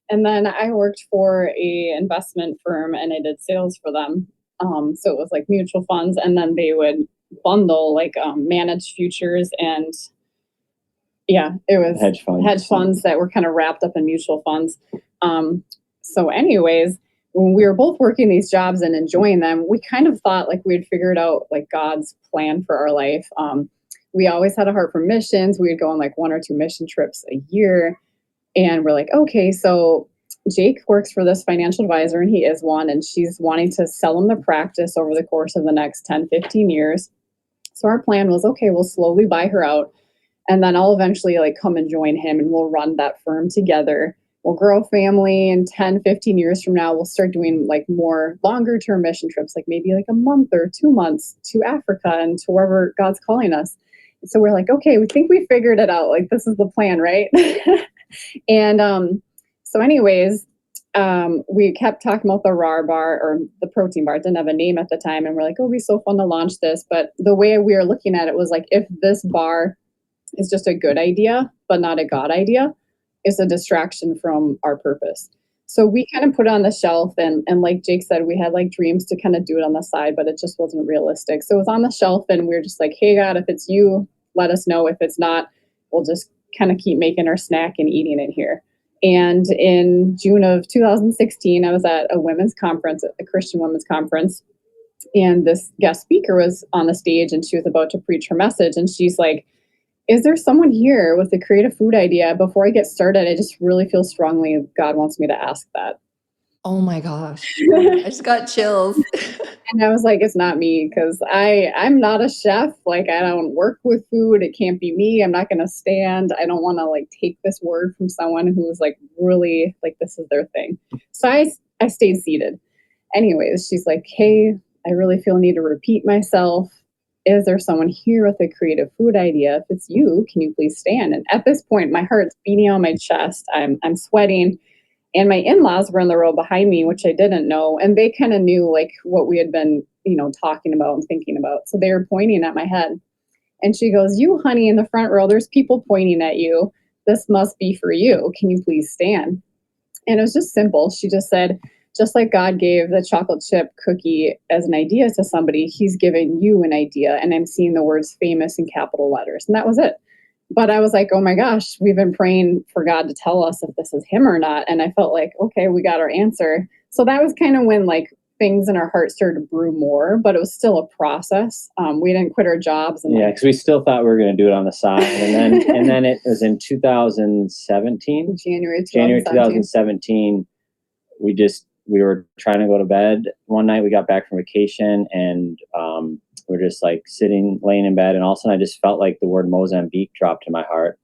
And then I worked for a investment firm and I did sales for them. So it was like mutual funds, and then they would bundle like managed futures and it was hedge funds that were kind of wrapped up in mutual funds. So anyways, when we were both working these jobs and enjoying them, we kind of thought like we'd figured out like God's plan for our life. We always had a heart for missions. We'd go on like 1 or 2 mission trips a year. And we're like, okay, so Jake works for this financial advisor and he is one, and she's wanting to sell him the practice over the course of the next 10, 15 years. So our plan was, okay, we'll slowly buy her out. And then I'll eventually like come and join him and we'll run that firm together. We'll grow a family, and 10, 15 years from now, we'll start doing like more longer term mission trips, like maybe like a month or 2 months to Africa and to wherever God's calling us. And so we're like, okay, we think we figured it out. Like this is the plan, right? And so anyways, we kept talking about the Rawr bar, or the protein bar. It didn't have a name at the time. And we're like, oh, it'd be so fun to launch this. But the way we were looking at it was like, if this bar is just a good idea, but not a God idea, it's a distraction from our purpose. So we kind of put it on the shelf, and like Jake said, we had like dreams to kind of do it on the side, but it just wasn't realistic. So it was on the shelf, and we were just like, hey God, if it's you, let us know. If it's not, we'll just kind of keep making our snack and eating it here. And in June of 2016, I was at a women's conference, a Christian women's conference, and this guest speaker was on the stage and she was about to preach her message. And she's like, is there someone here with a creative food idea? Before I get started, I just really feel strongly God wants me to ask that. Oh my gosh. I just got chills. And I was like, it's not me, because I'm not a chef. Like, I don't work with food. It can't be me. I'm not going to stand. I don't want to like take this word from someone who's like really like this is their thing. So I stayed seated. Anyways, she's like, hey, I really feel a need to repeat myself. Is there someone here with a creative food idea? If it's you, can you please stand? And at this point, my heart's beating on my chest. I'm sweating. And my in-laws were in the row behind me, which I didn't know. And they kind of knew like what we had been, talking about and thinking about. So they were pointing at my head. And she goes, you, honey, in the front row, there's people pointing at you. this must be for you. Can you please stand? And it was just simple. She just said, just like God gave the chocolate chip cookie as an idea to somebody, he's given you an idea. And I'm seeing the words famous in capital letters. And that was it. But I was like, oh my gosh, we've been praying for God to tell us if this is him or not. And I felt like, okay, we got our answer. So that was kind of when like things in our heart started to brew more, but it was still a process. We didn't quit our jobs. And yeah, because we still thought we were going to do it on the side. And then it was in 2017. January 2017, we were trying to go to bed one night. We got back from vacation and we're just like laying in bed. And all of a sudden I just felt like the word Mozambique dropped in my heart.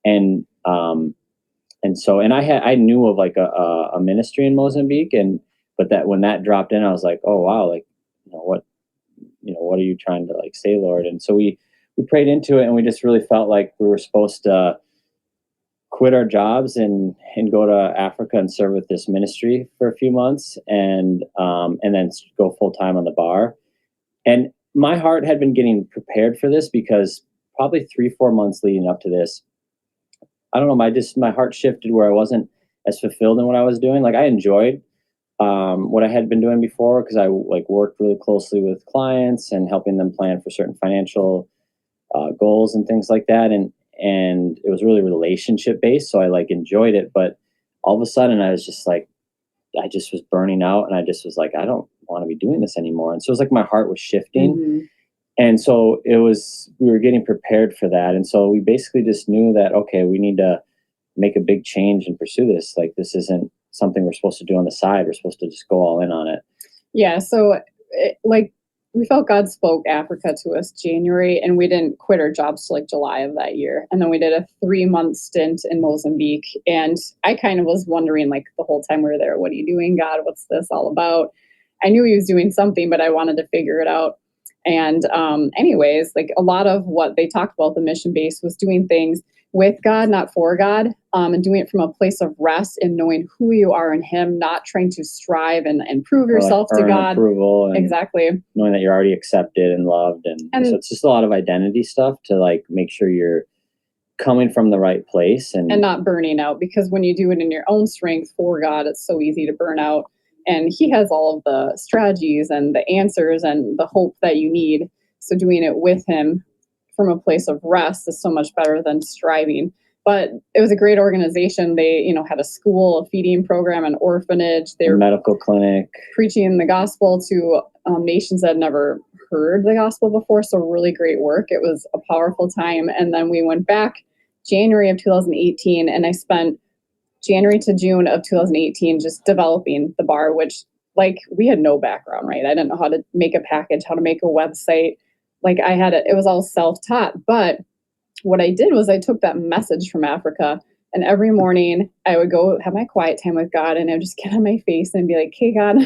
And I knew of like a ministry in Mozambique, but that when that dropped in, I was like, oh wow, like, what are you trying to like say, Lord? And so we prayed into it, and we just really felt like we were supposed to quit our jobs and go to Africa and serve with this ministry for a few months, and then go full time on the bar. And my heart had been getting prepared for this because probably 3-4 months leading up to this, I don't know, my heart shifted where I wasn't as fulfilled in what I was doing. Like I enjoyed what I had been doing before, because I like worked really closely with clients and helping them plan for certain financial goals and things like that. And it was really relationship based. So I like enjoyed it, but all of a sudden I was just like, I just was burning out, and I just was like, I don't want to be doing this anymore. And so it was like my heart was shifting. Mm-hmm. And so we were getting prepared for that. And so we basically just knew that, okay, we need to make a big change and pursue this. Like, this isn't something we're supposed to do on the side. We're supposed to just go all in on it. Yeah. So we felt God spoke Africa to us January, and we didn't quit our jobs till like July of that year. And then we did a 3-month stint in Mozambique. And I kind of was wondering, like, the whole time we were there, what are you doing, God? What's this all about? I knew he was doing something, but I wanted to figure it out. And anyways, like a lot of what they talked about, the mission base, was doing things with God, not for God, and doing it from a place of rest and knowing who you are in him, not trying to strive and prove yourself to God. Approval and exactly. Knowing that you're already accepted and loved. And so it's just a lot of identity stuff to like make sure you're coming from the right place and not burning out, because when you do it in your own strength for God, it's so easy to burn out. And he has all of the strategies and the answers and the hope that you need. So doing it with him from a place of rest is so much better than striving. But it was a great organization. They, had a school, a feeding program, an orphanage. They were medical clinic, preaching the gospel to nations that had never heard the gospel before. So really great work. It was a powerful time. And then we went back January of 2018, and I spent January to June of 2018 just developing the bar, which, like, we had no background, right? I didn't know how to make a package, how to make a website. Like, it was all self-taught. But what I did was I took that message from Africa, and every morning I would go have my quiet time with God, and I would just get on my face and be like, hey, God,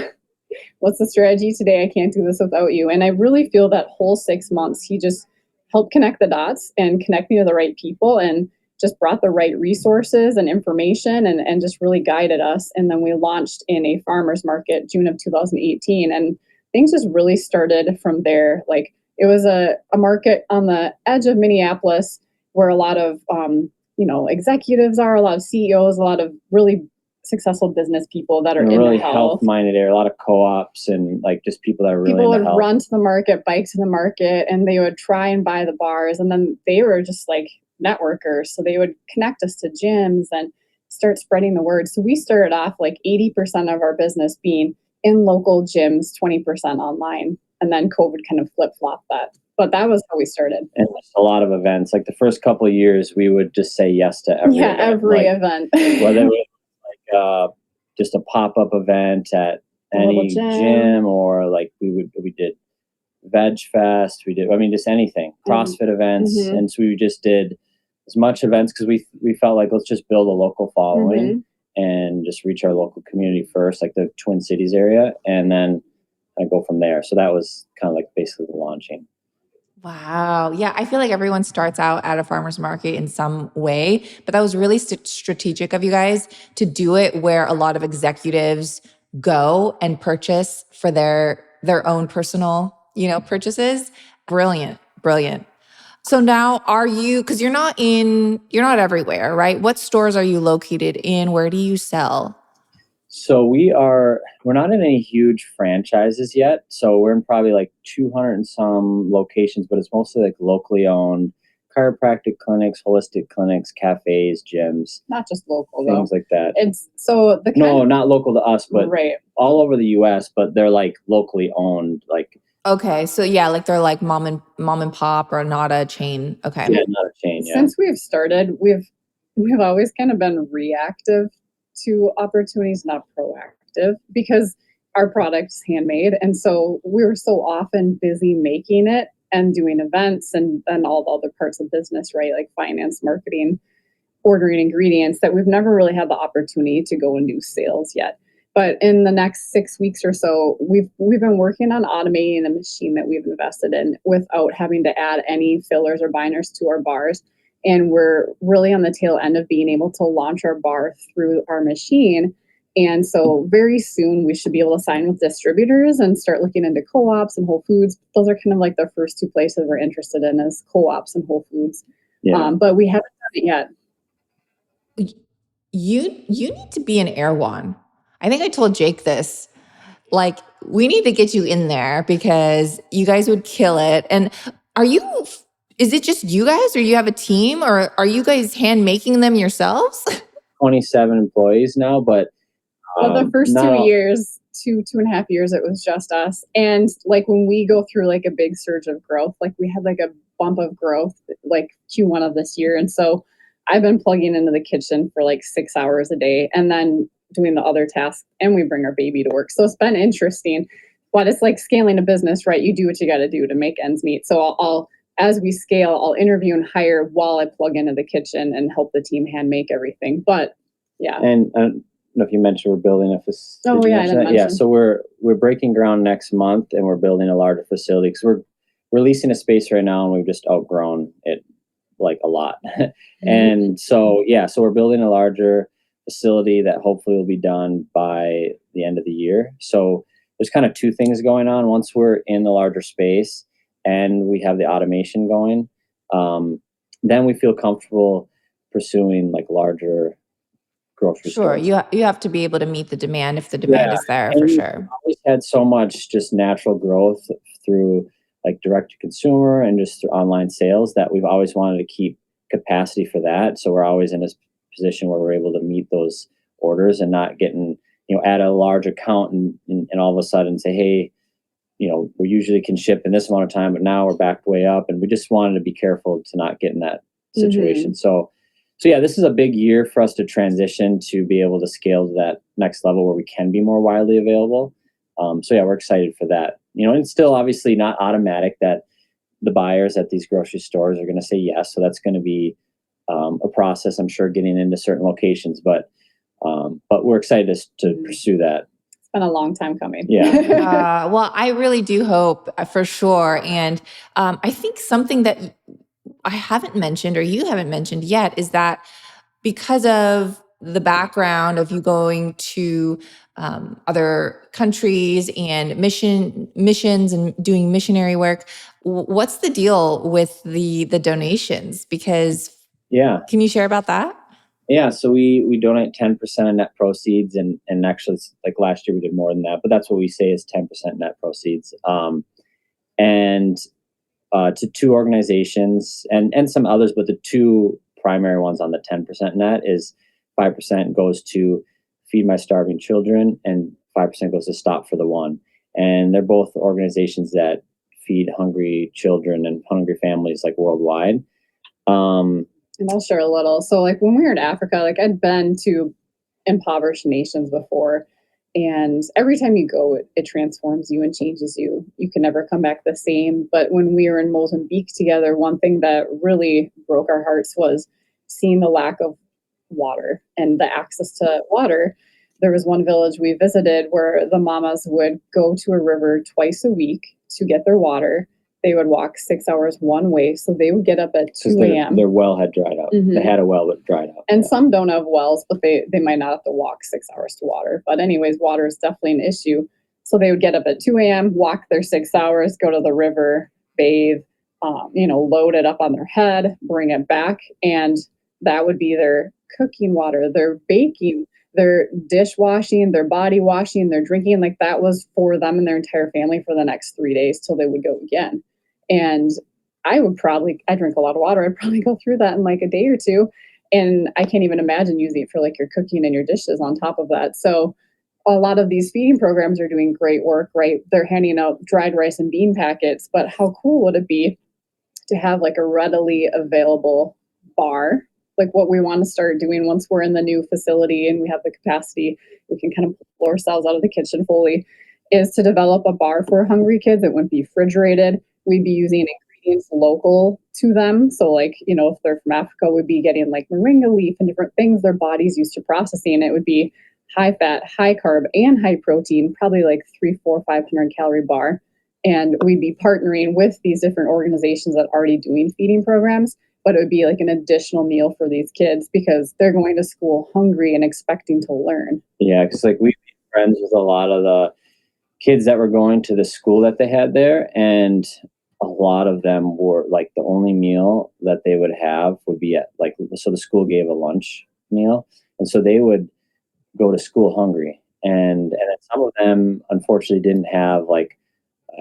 what's the strategy today? I can't do this without you. And I really feel that whole 6 months, he just helped connect the dots and connect me to the right people, and just brought the right resources and information, and just really guided us. And then we launched in a farmer's market, June of 2018. And things just really started from there. Like, it was a market on the edge of Minneapolis where a lot of, executives are, a lot of CEOs, a lot of really successful business people that are in really the health-minded area, a lot of co-ops and like just people that are really people into would health. run to the market, bike to the market, and they would try and buy the bars. And then they were just like networkers. So they would connect us to gyms and start spreading the word. So we started off like 80% of our business being in local gyms, 20% online. And then COVID kind of flip-flopped that. But that was how we started. And just a lot of events. Like the first couple of years, we would just say yes to every event. Every event. Whether it was like just a pop-up event at any gym, or like we did Veg Fest. We did, just anything. CrossFit events. Mm-hmm. And so we just did as much events because we felt like, let's just build a local following and just reach our local community first, like the Twin Cities area, and then go from there. So that was kind of like basically the launching. Wow. Yeah, I feel like everyone starts out at a farmer's market in some way, but that was really strategic of you guys to do it where a lot of executives go and purchase for their own personal, purchases. Brilliant. So now because you're not everywhere, right? What stores are you located in? Where do you sell? So we're not in any huge franchises yet. So we're in probably like 200 and some locations, but it's mostly like locally owned chiropractic clinics, holistic clinics, cafes, gyms, Not just local things though. like that. It's so the No, not local to us, but right. all over the US, but they're like locally owned, like Okay. So yeah, like they're like mom and pop or not a chain. Okay. yeah, not a chain. Yeah. Since we've started, we've always kind of been reactive to opportunities, not proactive, because our product is handmade. And so we're so often busy making it and doing events and all the other parts of business, right? Like finance, marketing, ordering ingredients, that we've never really had the opportunity to go and do sales yet. But in the next 6 weeks or so, we've been working on automating the machine that we've invested in without having to add any fillers or binders to our bars. And we're really on the tail end of being able to launch our bar through our machine. And so very soon we should be able to sign with distributors and start looking into co-ops and Whole Foods. Those are kind of like the first two places we're interested in, is co-ops and Whole Foods. Yeah. But we haven't done it yet. You need to be an Erewhon. I think I told Jake this. Like, we need to get you in there because you guys would kill it. And is it just you guys, or you have a team, or are you guys hand making them yourselves? 27 employees now, but well, the first 2.5 years, it was just us. And like when we go through like a big surge of growth, like we had like a bump of growth like Q1 of this year. And so I've been plugging into the kitchen for like 6 hours a day and then doing the other tasks, and we bring our baby to work. So it's been interesting, but it's like scaling a business, right? You do what you got to do to make ends meet. So I'll as we scale, I'll interview and hire while I plug into the kitchen and help the team hand make everything. But yeah. And I don't know if you mentioned we're building a facility. Oh yeah, I didn't mention. Yeah. So we're breaking ground next month, and we're building a larger facility because we're leasing a space right now, and we've just outgrown it like a lot. And so so we're building a larger facility that hopefully will be done by the end of the year. So there's kind of two things going on. Once we're in the larger space and we have the automation going, then we feel comfortable pursuing like larger grocery stores. Sure, you have to be able to meet the demand if the demand is there, for sure. We've always had so much just natural growth through like direct to consumer and just through online sales that we've always wanted to keep capacity for that. So we're always in a position where we're able to meet those orders and not getting, at a large account and all of a sudden say, hey, we usually can ship in this amount of time, but now we're backed way up. And we just wanted to be careful to not get in that situation. So yeah, this is a big year for us to transition to be able to scale to that next level where we can be more widely available. So yeah, we're excited for that. And it's still obviously not automatic that the buyers at these grocery stores are going to say yes. So that's going to be a process, I'm sure, getting into certain locations. But we're excited to pursue that. It's been a long time coming. Yeah. Well, I really do hope for sure. And I think something that I haven't mentioned or you haven't mentioned yet is that because of the background of you going to other countries and missions and doing missionary work, what's the deal with the donations? Because can you share about that? Yeah, so we donate 10% of net proceeds, and actually, it's like last year we did more than that, but that's what we say is 10% net proceeds. And to two organizations and some others, but the two primary ones on the 10% net is 5% goes to Feed My Starving Children, and 5% goes to Stop for the One. And they're both organizations that feed hungry children and hungry families like worldwide. And I'll share a little. So like when we were in Africa, like I'd been to impoverished nations before, and every time you go, it transforms you and changes you. You can never come back the same. But when we were in Mozambique together, one thing that really broke our hearts was seeing the lack of water and the access to water. There was one village we visited where the mamas would go to a river twice a week to get their water. They would walk 6 hours one way. So they would get up at 2 a.m. Their well had dried up. They had a well, but dried up. And some don't have wells, but they might not have to walk 6 hours to water. But anyways, water is definitely an issue. So they would get up at 2 a.m., walk their 6 hours, go to the river, bathe, load it up on their head, bring it back, and that would be their cooking water, their baking, their dishwashing, their body washing, their drinking. Like that was for them and their entire family for the next 3 days till they would go again. And I drink a lot of water. I'd probably go through that in like a day or two. And I can't even imagine using it for like your cooking and your dishes on top of that. So a lot of these feeding programs are doing great work, right? They're handing out dried rice and bean packets, but how cool would it be to have like a readily available bar? Like what we want to start doing once we're in the new facility and we have the capacity, we can kind of pull ourselves out of the kitchen fully, is to develop a bar for hungry kids. It wouldn't be refrigerated. We'd be using ingredients local to them. So like, if they're from Africa, we'd be getting like moringa leaf and different things their body's used to processing. It would be high fat, high carb, and high protein, probably like 300, 400, 500 calorie bar. And we'd be partnering with these different organizations that are already doing feeding programs, but it would be like an additional meal for these kids because they're going to school hungry and expecting to learn. Yeah, because like we've been friends with a lot of the kids that were going to the school that they had there, and a lot of them were like the only meal that they would have would be at like, so the school gave a lunch meal, and so they would go to school hungry, and some of them unfortunately didn't have like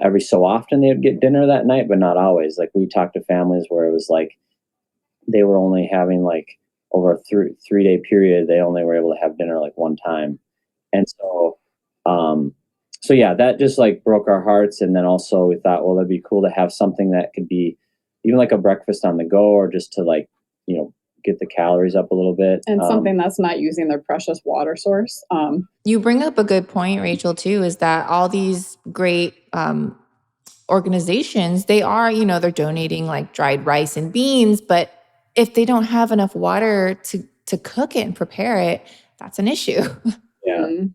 every so often they would get dinner that night, but not always. Like we talked to families where it was like they were only having like over a 3-day period, they only were able to have dinner like one time. And so yeah, that just like broke our hearts. And then also we thought, well, that'd be cool to have something that could be even like a breakfast on the go, or just to like, get the calories up a little bit. And something that's not using their precious water source. You bring up a good point, Rachel, too, is that all these great organizations, they are, they're donating like dried rice and beans, but if they don't have enough water to cook it and prepare it, that's an issue. Yeah. Mm-hmm.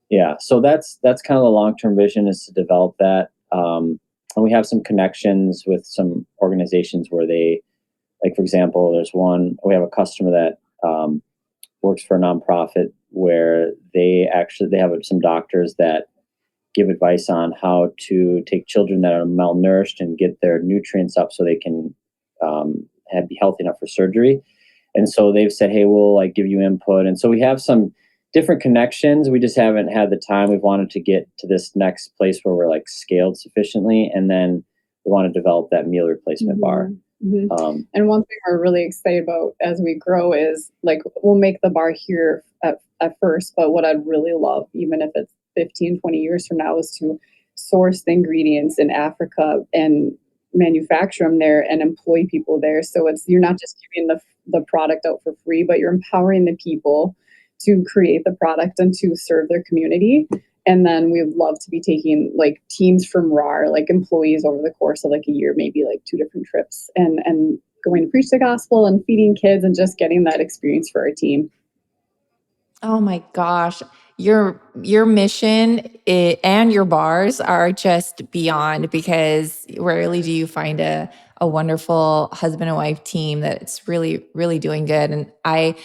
Yeah. So that's kind of the long-term vision, is to develop that. And we have some connections with some organizations where they, like, for example, we have a customer that works for a nonprofit where they have some doctors that give advice on how to take children that are malnourished and get their nutrients up so they can be healthy enough for surgery. And so they've said, hey, we'll like give you input. And so we have some different connections. We just haven't had the time. We've wanted to get to this next place where we're like scaled sufficiently. And then we want to develop that meal replacement bar. Mm-hmm. And one thing we're really excited about as we grow is like, we'll make the bar here at first, but what I'd really love, even if it's 15, 20 years from now, is to source the ingredients in Africa and manufacture them there and employ people there. So you're not just giving the product out for free, but you're empowering the people to create the product and to serve their community. And then we'd love to be taking like teams from Rawr, like employees over the course of like a year, maybe like 2 different trips, and going to preach the gospel and feeding kids and just getting that experience for our team. Oh my gosh. Your mission and your bars are just beyond, because rarely do you find a wonderful husband and wife team that's really, really doing good. And I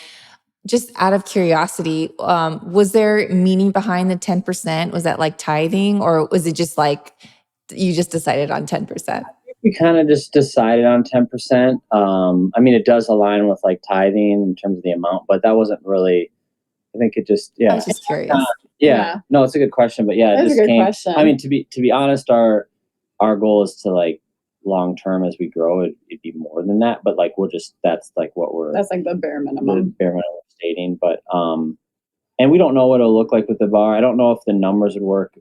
just, out of curiosity, was there meaning behind the 10%? Was that like tithing, or was it just like you just decided on 10%? We kind of just decided on 10%. I mean, it does align with like tithing in terms of the amount, but that wasn't really, I think it just, yeah. I was just curious. Yeah. No, it's a good question, but yeah, That's a good question. I mean, to be honest, our goal is to like long-term as we grow, it'd be more than that, but like, that's like the bare minimum. Stating, but, and we don't know what it'll look like with the bar. I don't know if the numbers would work.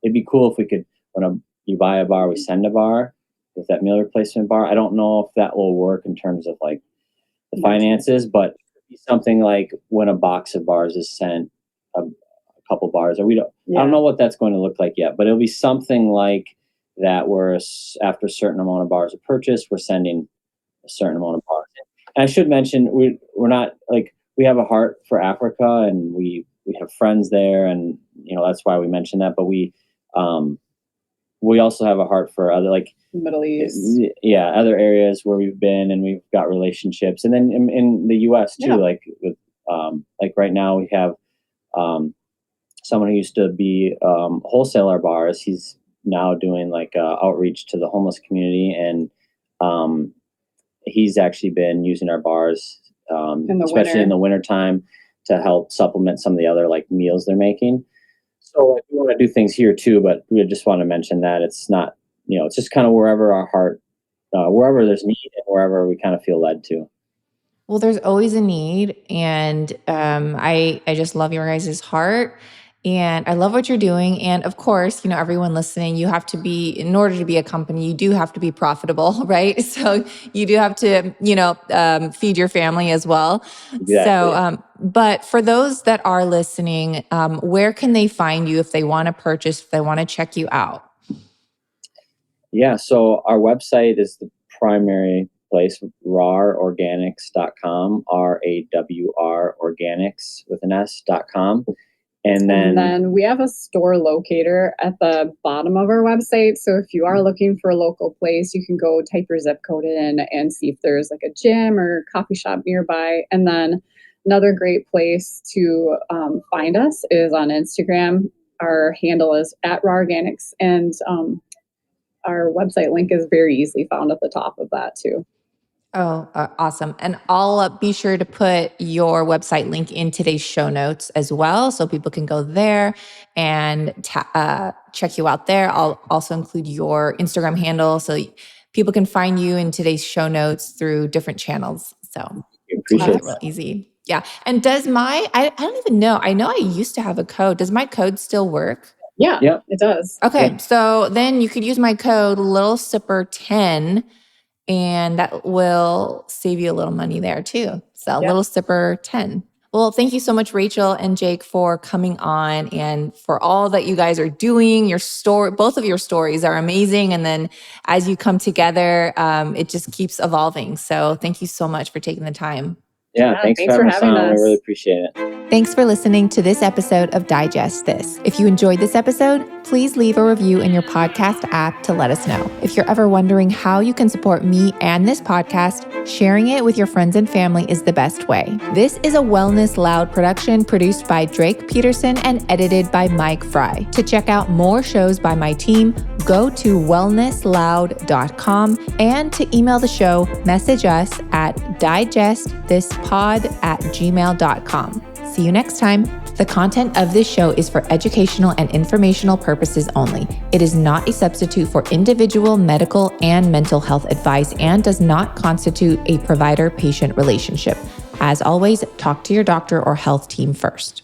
It'd be cool if we could, when you buy a bar, we send a bar with that meal replacement bar. I don't know if that will work in terms of like the finances, but something like when a box of bars is sent, a couple bars, or I don't know what that's going to look like yet, but it'll be something like that, where after a certain amount of bars are purchased, we're sending a certain amount of bars. And I should mention, we're not like, we have a heart for Africa, and we have friends there, and that's why we mentioned that. But we also have a heart for other, like, Middle East, other areas where we've been and we've got relationships, and then in the U.S. too. Like with like right now we have someone who used to be wholesale our bars. He's now doing like outreach to the homeless community, and he's actually been using our bars, especially in the wintertime, to help supplement some of the other like meals they're making. So we want to do things here too, but we just want to mention that it's not, it's just kind of wherever our heart, wherever there's need and wherever we kind of feel led to. Well, there's always a need. And I just love your guys' heart. And I love what you're doing. And of course, everyone listening, you have to be, in order to be a company, you do have to be profitable, right? So you do have to, feed your family as well. Exactly. So, but for those that are listening, where can they find you if they want to purchase, if they want to check you out? Yeah. So our website is the primary place, rawrorganics.com, RAWR Organics with an S.com. And then we have a store locator at the bottom of our website. So if you are looking for a local place, you can go type your zip code in and see if there's like a gym or coffee shop nearby. And then another great place to find us is on Instagram. Our handle is @Rawr Organics, and our website link is very easily found at the top of that too. Oh, awesome. And I'll be sure to put your website link in today's show notes as well, so people can go there and check you out there. I'll also include your Instagram handle so people can find you in today's show notes through different channels. So appreciate it real easy. Yeah. And does I don't even know. I know I used to have a code. Does my code still work? Yeah, it does. Okay. Yeah. So then you could use my code LittleSipper10, and that will save you a little money there too. So LittleSipper10. Well, thank you so much, Rachel and Jake, for coming on and for all that you guys are doing. Your story, both of your stories are amazing. And then as you come together, it just keeps evolving. So thank you so much for taking the time. Yeah, thanks for having us. We really appreciate it. Thanks for listening to this episode of Digest This. If you enjoyed this episode, please leave a review in your podcast app to let us know. If you're ever wondering how you can support me and this podcast, sharing it with your friends and family is the best way. This is a Wellness Loud production produced by Drake Peterson and edited by Mike Fry. To check out more shows by my team, go to wellnessloud.com, and to email the show, message us at digestthispod@gmail.com. See you next time. The content of this show is for educational and informational purposes only. It is not a substitute for individual medical and mental health advice and does not constitute a provider-patient relationship. As always, talk to your doctor or health team first.